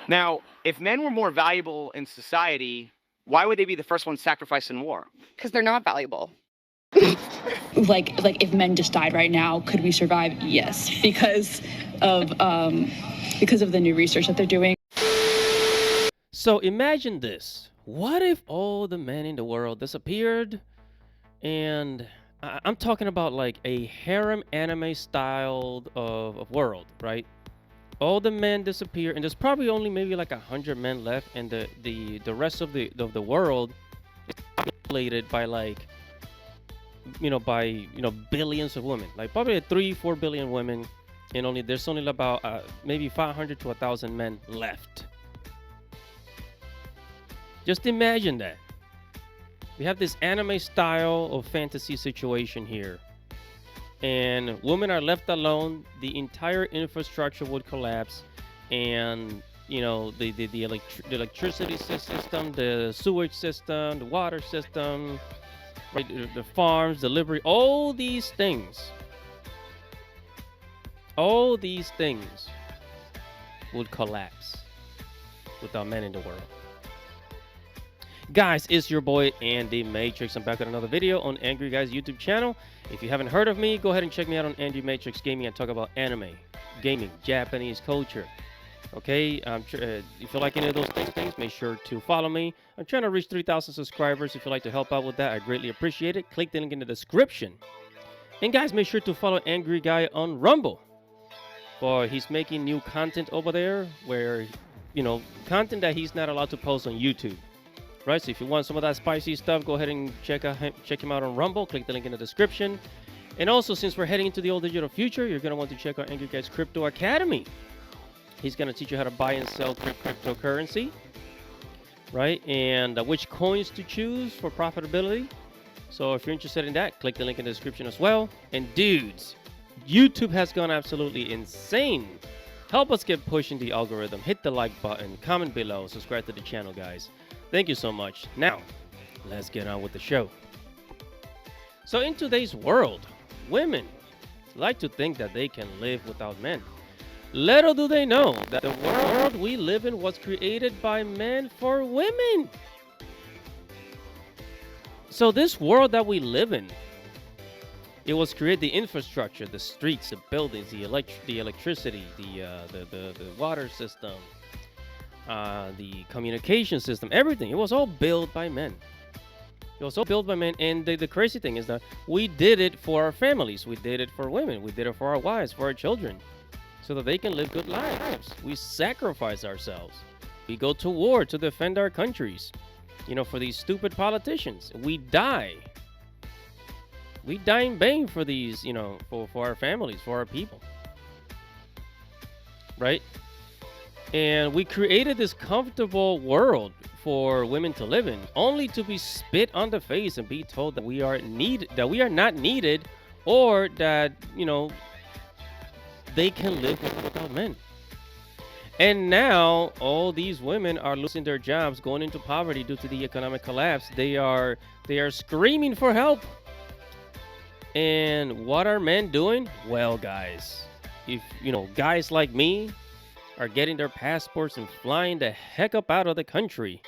Now, if men were more valuable in society, why would they be the first ones sacrificed in war? Because they're not valuable. Like if men just died right now, could we survive? Yes, because of the new research that they're doing. So imagine this. What if all the men in the world disappeared? And I'm talking about like a harem anime style of world, right? All the men disappear, and there's probably only maybe like 100 men left, and the rest of the world is populated by like billions of women, like probably 3-4 billion women, and there's only about maybe 500 to 1,000 men left. Just imagine that. We have this anime style of fantasy situation here, and women are left alone. The entire infrastructure would collapse, and the electricity system, the sewage system, the water system, right, the farms, delivery, all these things would collapse without men in the world. Guys, it's your boy Andy Matrix. I'm back with another video on Angry Guys YouTube channel. If you haven't heard of me, go ahead and check me out on Andy Matrix Gaming. I talk about anime, gaming, Japanese culture. Okay, if you like any of those things, make sure to follow me. I'm trying to reach 3,000 subscribers. If you'd like to help out with that, I greatly appreciate it. Click the link in the description. And guys, make sure to follow Angry Guy on Rumble, for he's making new content over there, where content that he's not allowed to post on YouTube. Right, so if you want some of that spicy stuff, go ahead and check him out on Rumble. Click the link in the description. And also, since we're heading into the old digital future, you're going to want to check out Angry Guy's Crypto Academy. He's going to teach you how to buy and sell cryptocurrency, right? And which coins to choose for profitability. So if you're interested in that, click the link in the description as well. And dudes, YouTube has gone absolutely insane. Help us get pushing the algorithm. Hit the like button, comment below, subscribe to the channel, guys. Thank you so much. Now, let's get on with the show. So in today's world, women like to think that they can live without men. Little do they know that the world we live in was created by men for women. So this world that we live in, it was created, the infrastructure, the streets, the buildings, the electricity, the water system, the communication system, everything. It was all built by men. It was all built by men. And the crazy thing is that we did it for our families. We did it for women. We did it for our wives, for our children, so that they can live good lives. We sacrifice ourselves. We go to war to defend our countries, for these stupid politicians. We die. We die in vain for these, for our families, for our people. Right? And we created this comfortable world for women to live in, only to be spit on the face and be told that we are not needed, or that they can live without men. And now all these women are losing their jobs, going into poverty due to the economic collapse. They are screaming for help. And what are men doing? Well, guys, if guys like me are getting their passports and flying the heck up out of the country,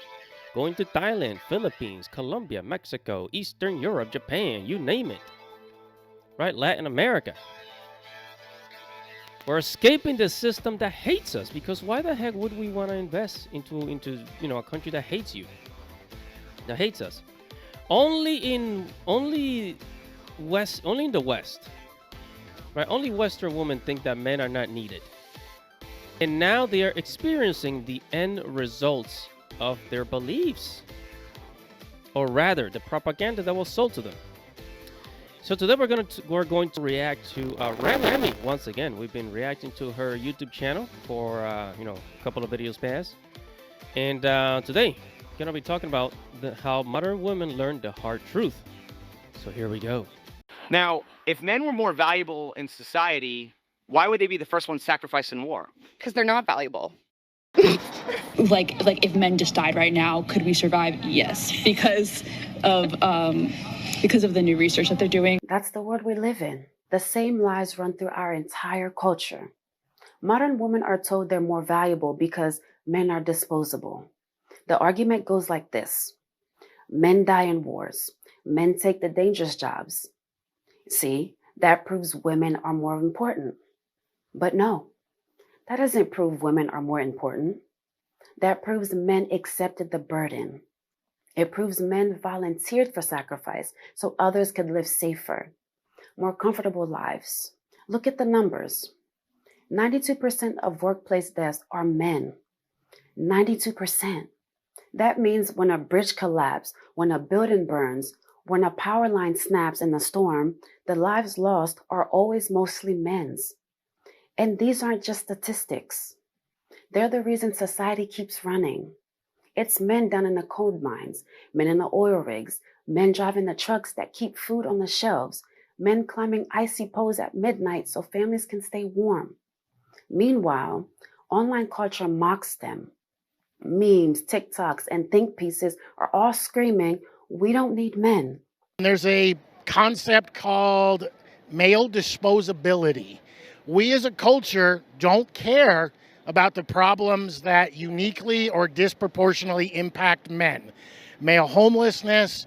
going to Thailand, Philippines, Colombia, Mexico, Eastern Europe, Japan, you name it, right? Latin America. We're escaping the system that hates us, because why the heck would we want to invest into a country that hates you, that hates us? Only in the West, right? Only Western women think that men are not needed. And now they are experiencing the end results of their beliefs, or rather, the propaganda that was sold to them. So today we're going to react to Remy once again. We've been reacting to her YouTube channel for a couple of videos past, and today we're gonna be talking about how modern women learn the hard truth. So here we go. Now, if men were more valuable in society, why would they be the first ones sacrificed in war? Because they're not valuable. Like if men just died right now, could we survive? Yes, because of the new research that they're doing. That's the world we live in. The same lies run through our entire culture. Modern women are told they're more valuable because men are disposable. The argument goes like this: men die in wars, men take the dangerous jobs. See, that proves women are more important. But no, that doesn't prove women are more important. That proves men accepted the burden. It proves men volunteered for sacrifice so others could live safer, more comfortable lives. Look at the numbers. 92% of workplace deaths are men. 92%. That means when a bridge collapses, when a building burns, when a power line snaps in a storm, the lives lost are always mostly men's. And these aren't just statistics. They're the reason society keeps running. It's men down in the coal mines, men in the oil rigs, men driving the trucks that keep food on the shelves, men climbing icy poles at midnight so families can stay warm. Meanwhile, online culture mocks them. Memes, TikToks, and think pieces are all screaming, "We don't need men." There's a concept called male disposability. We as a culture don't care about the problems that uniquely or disproportionately impact men. Male homelessness,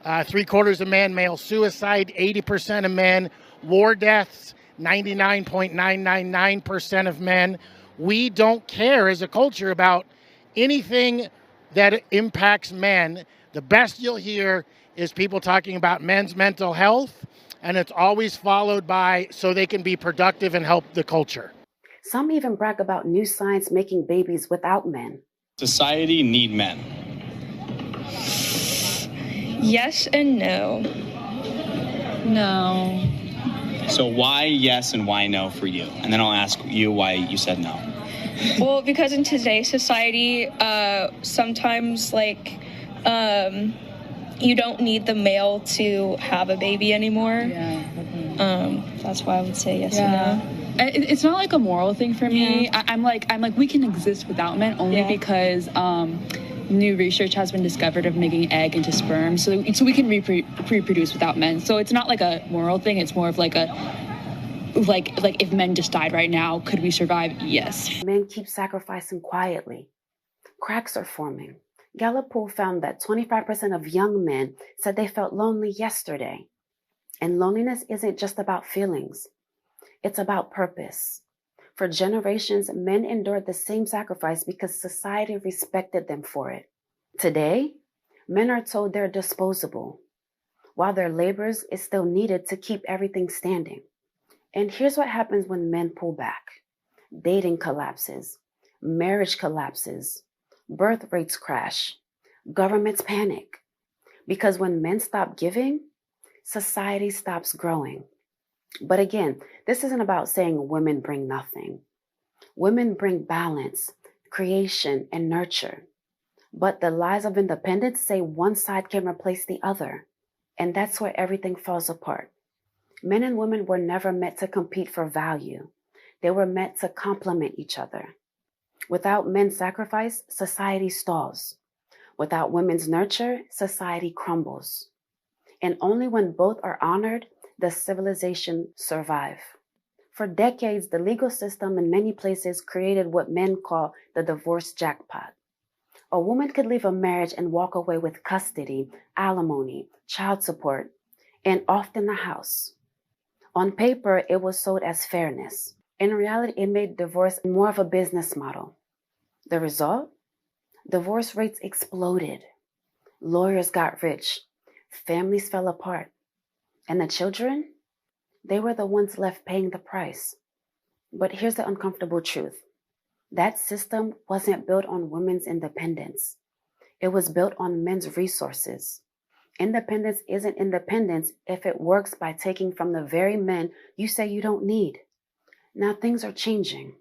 3/4 of men, male suicide, 80% of men, war deaths, 99.999% of men. We don't care as a culture about anything that impacts men. The best you'll hear is people talking about men's mental health, and it's always followed by so they can be productive and help the culture. Some even brag about new science making babies without men. Society need men. Yes and no. No. So why yes and why no for you? And then I'll ask you why you said no. Well, because in today's society, sometimes you don't need the male to have a baby anymore. Yeah. That's why I would say yes and no. It's not like a moral thing for me. Yeah. I'm like we can exist without men only because new research has been discovered of making egg into sperm, so we can reproduce without men. So it's not like a moral thing. It's more of like if men just died right now, could we survive? Yes. Men keep sacrificing quietly. Cracks are forming. Gallup poll found that 25% of young men said they felt lonely yesterday. And loneliness isn't just about feelings. It's about purpose. For generations, men endured the same sacrifice because society respected them for it. Today, men are told they're disposable, while their labors is still needed to keep everything standing. And here's what happens when men pull back. Dating collapses, marriage collapses, birth rates crash, governments panic. Because when men stop giving, society stops growing. But again, this isn't about saying women bring nothing. Women bring balance, creation, and nurture. But the lies of independence say one side can replace the other. And that's where everything falls apart. Men and women were never meant to compete for value. They were meant to complement each other. Without men's sacrifice, society stalls. Without women's nurture, society crumbles. And only when both are honored does civilization survive. For decades, the legal system in many places created what men call the divorce jackpot. A woman could leave a marriage and walk away with custody, alimony, child support, and often a house. On paper, it was sold as fairness. In reality, it made divorce more of a business model. The result? Divorce rates exploded. Lawyers got rich. Families fell apart. And the children? They were the ones left paying the price. But here's the uncomfortable truth. That system wasn't built on women's independence. It was built on men's resources. Independence isn't independence if it works by taking from the very men you say you don't need. Now things are changing.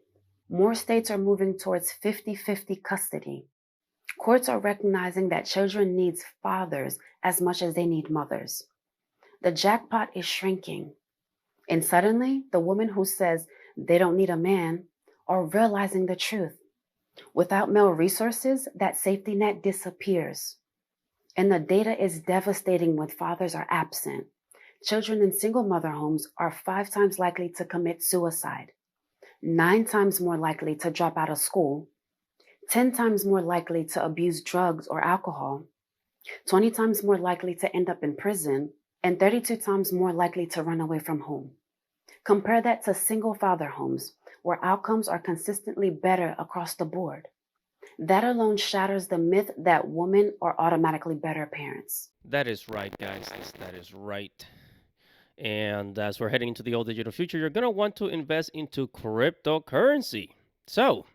More states are moving towards 50-50 custody. Courts are recognizing that children need fathers as much as they need mothers. The jackpot is shrinking. And suddenly, the women who says they don't need a man are realizing the truth. Without male resources, that safety net disappears. And the data is devastating when fathers are absent. Children in single mother homes are 5 times likely to commit suicide, 9 times more likely to drop out of school, 10 times more likely to abuse drugs or alcohol, 20 times more likely to end up in prison, and 32 times more likely to run away from home. Compare that to single father homes, where outcomes are consistently better across the board. That alone shatters the myth that women are automatically better parents. That is right, guys. That is right. And as we're heading into the old digital future, you're going to want to invest into cryptocurrency. So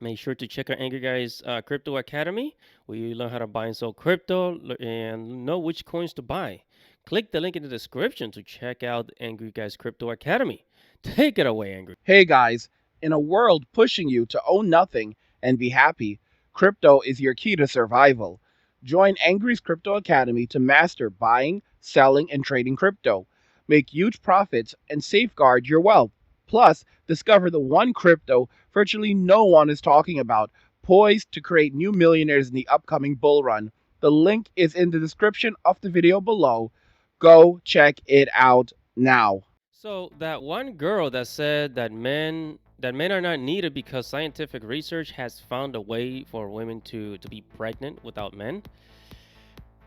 make sure to check our Angry Guys Crypto Academy, where you learn how to buy and sell crypto and know which coins to buy. Click the link in the description to check out the Angry Guys Crypto Academy. Take it away, Angry. Hey guys, in a world pushing you to own nothing and be happy, crypto is your key to survival. Join Angry's Crypto Academy to master buying, selling, and trading crypto. Make huge profits and safeguard your wealth. Plus, discover the one crypto virtually no one is talking about, poised to create new millionaires in the upcoming bull run. The link is in the description of the video below. Go check it out now. So that one girl that said that men are not needed because scientific research has found a way for women to be pregnant without men.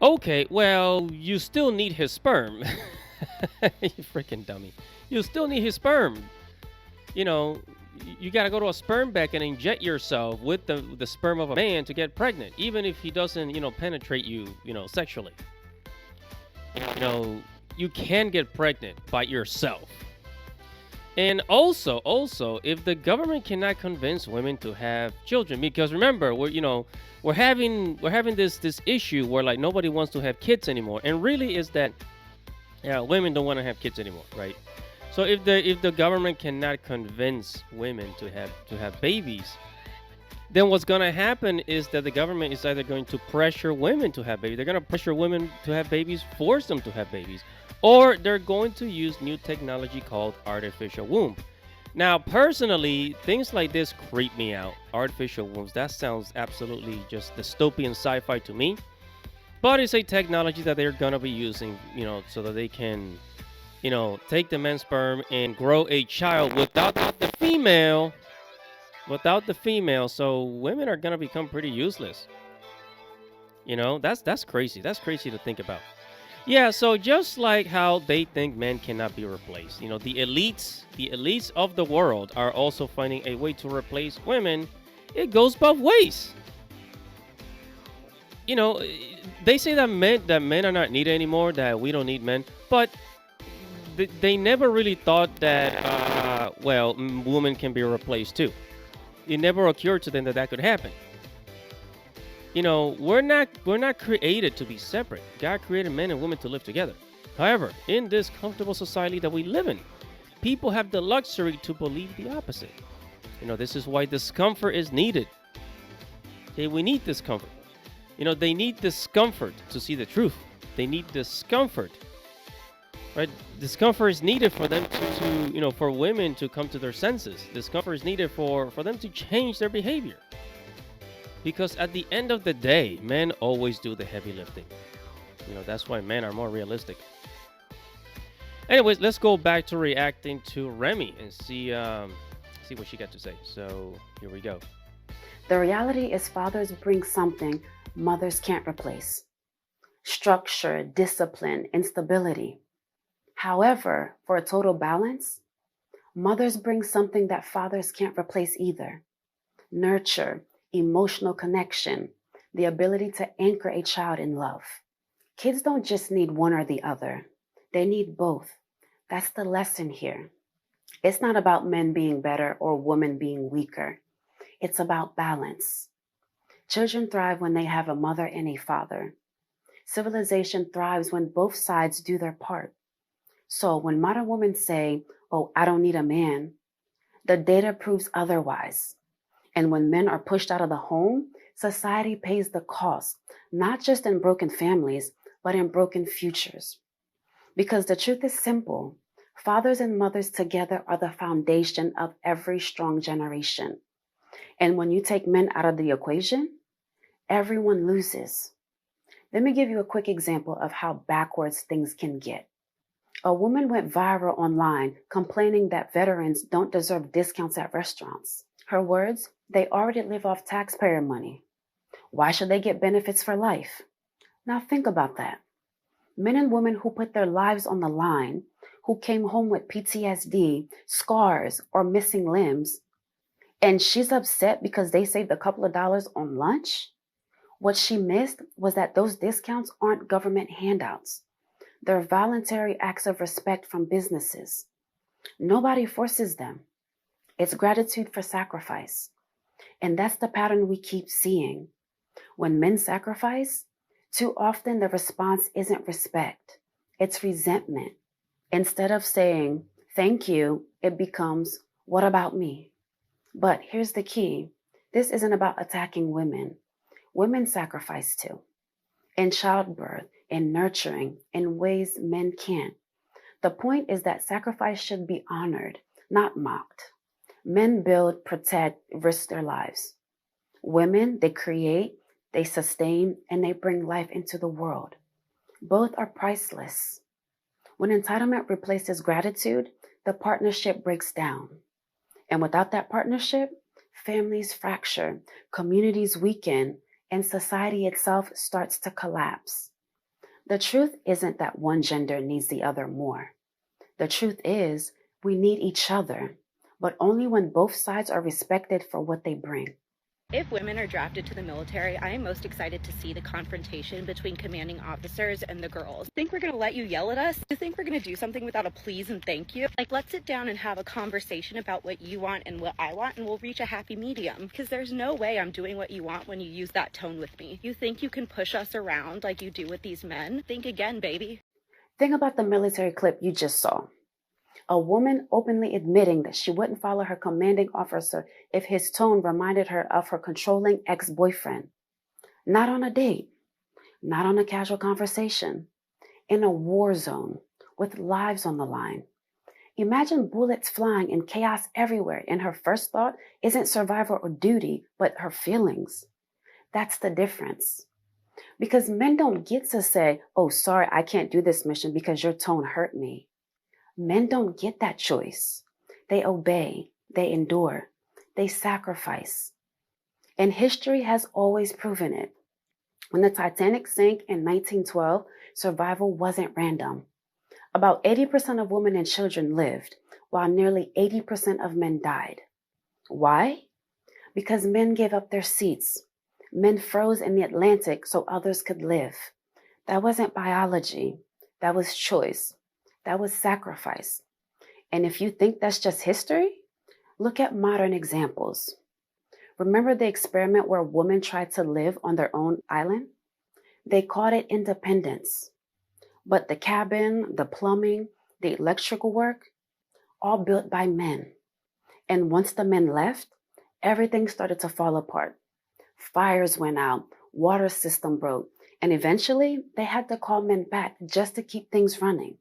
Okay, well, you still need his sperm. You freaking dummy. You still need his sperm. You know, you got to go to a sperm bank and inject yourself with the sperm of a man to get pregnant, even if he doesn't, penetrate you, sexually. You can get pregnant by yourself. And also, if the government cannot convince women to have children, because remember, we're having this issue where like nobody wants to have kids anymore, and really is that women don't want to have kids anymore, right? So if the government cannot convince women to have babies, then what's going to happen is that the government is either going to pressure women to have babies, they're going to pressure women to have babies, force them to have babies, or they're going to use new technology called artificial womb. Now, personally, things like this creep me out. Artificial wombs, that sounds absolutely just dystopian sci-fi to me. But it's a technology that they're going to be using, so that they can, take the man's sperm and grow a child without the female. So women are going to become pretty useless. That's crazy. That's crazy to think about. Yeah, so just like how they think men cannot be replaced, the elites of the world are also finding a way to replace women. It goes both ways. They say that men are not needed anymore, that we don't need men, but they never really thought that women can be replaced too. It never occurred to them that could happen. We're not created to be separate. God created men and women to live together. However, in this comfortable society that we live in, people have the luxury to believe the opposite. This is why discomfort is needed. Okay, we need discomfort. They need discomfort to see the truth. They need discomfort. Right? Discomfort is needed for them to for women to come to their senses. Discomfort is needed for them to change their behavior. Because at the end of the day, men always do the heavy lifting. That's why men are more realistic. Anyways, let's go back to reacting to Remy and see what she got to say. So here we go. The reality is fathers bring something mothers can't replace: structure, discipline, and stability. However, for a total balance, mothers bring something that fathers can't replace either: nurture, emotional connection, the ability to anchor a child in love. Kids don't just need one or the other. They need both. That's the lesson here. It's not about men being better or women being weaker. It's about balance. Children thrive when they have a mother and a father. Civilization thrives when both sides do their part. So when modern women say, "Oh, I don't need a man," the data proves otherwise. And when men are pushed out of the home, society pays the cost, not just in broken families, but in broken futures. Because the truth is simple: fathers and mothers together are the foundation of every strong generation. And when you take men out of the equation, everyone loses. Let me give you a quick example of how backwards things can get. A woman went viral online complaining that veterans don't deserve discounts at restaurants. Her words, they already live off taxpayer money. Why should they get benefits for life? Now think about that. Men and women who put their lives on the line, who came home with PTSD, scars, or missing limbs, and she's upset because they saved a couple of dollars on lunch? What she missed was that those discounts aren't government handouts. They're voluntary acts of respect from businesses. Nobody forces them. It's gratitude for sacrifice. And that's the pattern we keep seeing. When men sacrifice, too often the response isn't respect, it's resentment. Instead of saying, thank you, it becomes, what about me? But here's the key. This isn't about attacking women. Women sacrifice too. In childbirth, in nurturing, in ways men can't. The point is that sacrifice should be honored, not mocked. Men build, protect, risk their lives. Women, they create, they sustain, and they bring life into the world. Both are priceless. When entitlement replaces gratitude, the partnership breaks down. And without that partnership, families fracture, communities weaken, and society itself starts to collapse. The truth isn't that one gender needs the other more. The truth is we need each other, but only when both sides are respected for what they bring. If women are drafted to the military, I am most excited to see the confrontation between commanding officers and the girls. Think we're going to let you yell at us? You think we're going to do something without a please and thank you? Like, let's sit down and have a conversation about what you want and what I want, and we'll reach a happy medium. Because there's no way I'm doing what you want when you use that tone with me. You think you can push us around like you do with these men? Think again, baby. Think about the military clip you just saw. A woman openly admitting that she wouldn't follow her commanding officer if his tone reminded her of her controlling ex-boyfriend. Not on a date, not on a casual conversation, in a war zone with lives on the line. Imagine bullets flying and chaos everywhere, and her first thought isn't survival or duty, but her feelings. That's the difference. Because men don't get to say, oh, sorry, I can't do this mission because your tone hurt me. Men don't get that choice. They obey, they endure, they sacrifice. And history has always proven it. When the Titanic sank in 1912, survival wasn't random. About 80% of women and children lived, while nearly 80% of men died. Why? Because men gave up their seats. Men froze in the Atlantic so others could live. That wasn't biology. That was choice. That was sacrifice. And if you think that's just history, look at modern examples. Remember the experiment where women tried to live on their own island? They called it independence. But the cabin, the plumbing, the electrical work, all built by men. And once the men left, everything started to fall apart. Fires went out, water system broke, and eventually they had to call men back just to keep things running.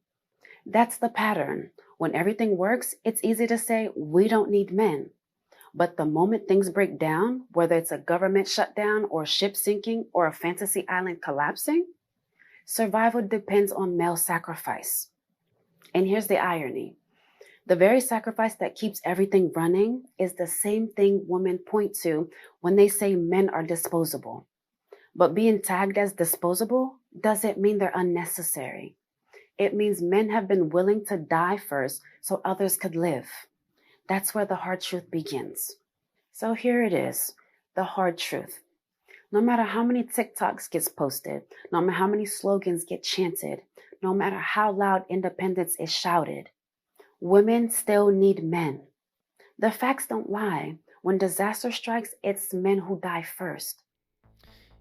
That's the pattern. When everything works, it's easy to say, we don't need men. But the moment things break down, whether it's a government shutdown or a ship sinking or a fantasy island collapsing, survival depends on male sacrifice. And here's the irony. The very sacrifice that keeps everything running is the same thing women point to when they say men are disposable. But being tagged as disposable doesn't mean they're unnecessary. It means men have been willing to die first so others could live. That's where the hard truth begins. So here it is, the hard truth. No matter how many TikToks gets posted, no matter how many slogans get chanted, no matter how loud independence is shouted, women still need men. The facts don't lie. When disaster strikes, it's men who die first.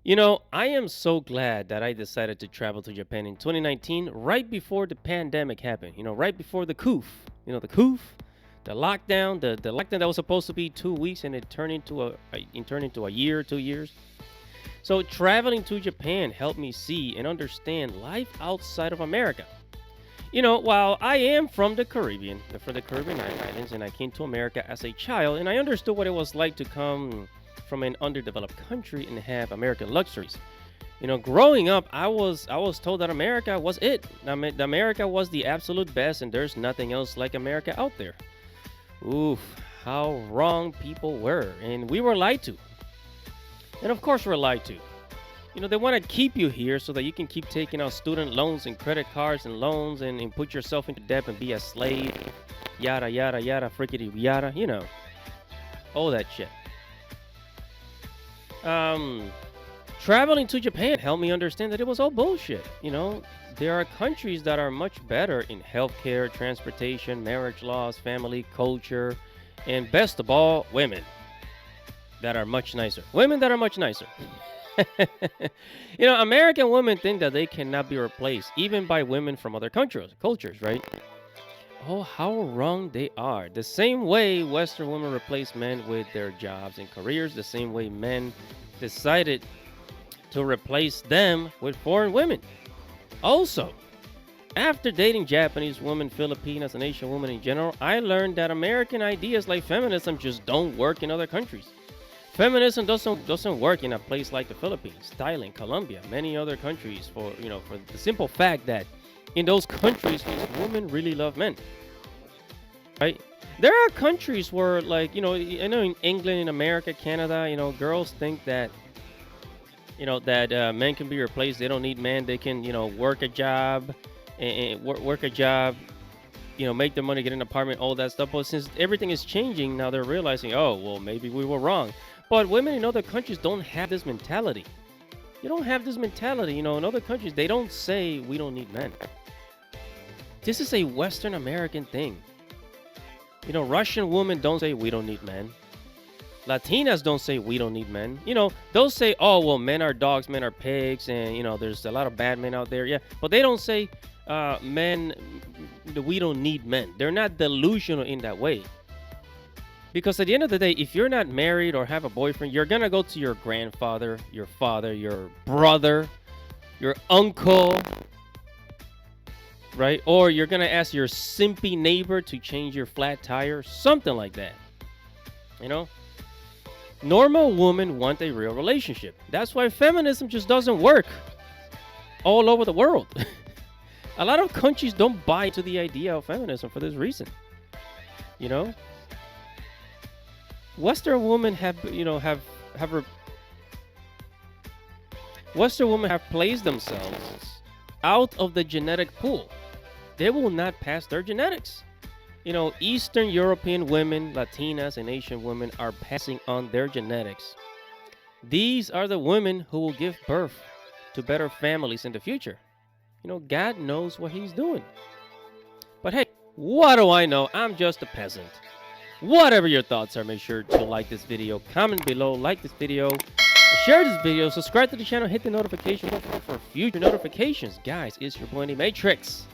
You know, I am so glad that I decided to travel to Japan in 2019, right before the pandemic happened. You know, right before the coup. You know, the coup, the lockdown, the lockdown that was supposed to be 2 weeks, and it turned into a year, 2 years. So traveling to Japan helped me see and understand life outside of America. You know, while I am from the Caribbean islands, and I came to America as a child, and I understood what it was like to come from an underdeveloped country and have American luxuries. You know, growing up, I was told that America was it. America was the absolute best, and there's nothing else like America out there. Oof, how wrong people were, and we were lied to. And of course we're lied to. You know, they want to keep you here so that you can keep taking out student loans and credit cards and loans and put yourself into debt and be a slave. Yada, yada, yada, frickety, yada, you know. All that shit. Traveling to Japan helped me understand that it was all bullshit. You know, there are countries that are much better in healthcare, transportation, marriage laws, family, culture, and best of all, women that are much nicer. Women that are much nicer. You know, American women think that they cannot be replaced, even by women from other cultures, right? Oh, how wrong they are. The same way Western women replace men with their jobs and careers, the same way men decided to replace them with foreign women. Also, after dating Japanese women, Filipinas, and Asian women in general, I learned that American ideas like feminism just don't work in other countries. Feminism doesn't work in a place like the Philippines, Thailand, Colombia, many other countries for the simple fact that in those countries, women really love men. Right? There are countries where, like, you know, I know in England, in America, Canada, you know, girls think that, you know, that men can be replaced. They don't need men. They can, you know, work a job and work a job, you know, make their money, get an apartment, all that stuff. But since everything is changing, now they're realizing, oh, well, maybe we were wrong. But women in other countries don't have this mentality. You don't have this mentality. You know, in other countries, they don't say we don't need men. This is a Western American thing. You know, Russian women don't say we don't need men. Latinas don't say we don't need men. You know, they'll say, oh, well, men are dogs, men are pigs, and, you know, there's a lot of bad men out there. Yeah, but they don't say men, we don't need men. They're not delusional in that way. Because at the end of the day, if you're not married or have a boyfriend, you're going to go to your grandfather, your father, your brother, your uncle, right? Or you're going to ask your simpy neighbor to change your flat tire, something like that. You know? Normal women want a real relationship. That's why feminism just doesn't work all over the world. A lot of countries don't buy into the idea of feminism for this reason. You know? Western women have placed themselves out of the genetic pool. They will not pass their genetics. You know, Eastern European women, Latinas, and Asian women are passing on their genetics. These are the women who will give birth to better families in the future. You know, God knows what he's doing. But hey, what do I know? I'm just a peasant. Whatever your thoughts are, make sure to like this video, comment below, like this video, share this video, subscribe to the channel, hit the notification bell for future notifications. Guys, it's your boy Matrix.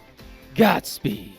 Godspeed.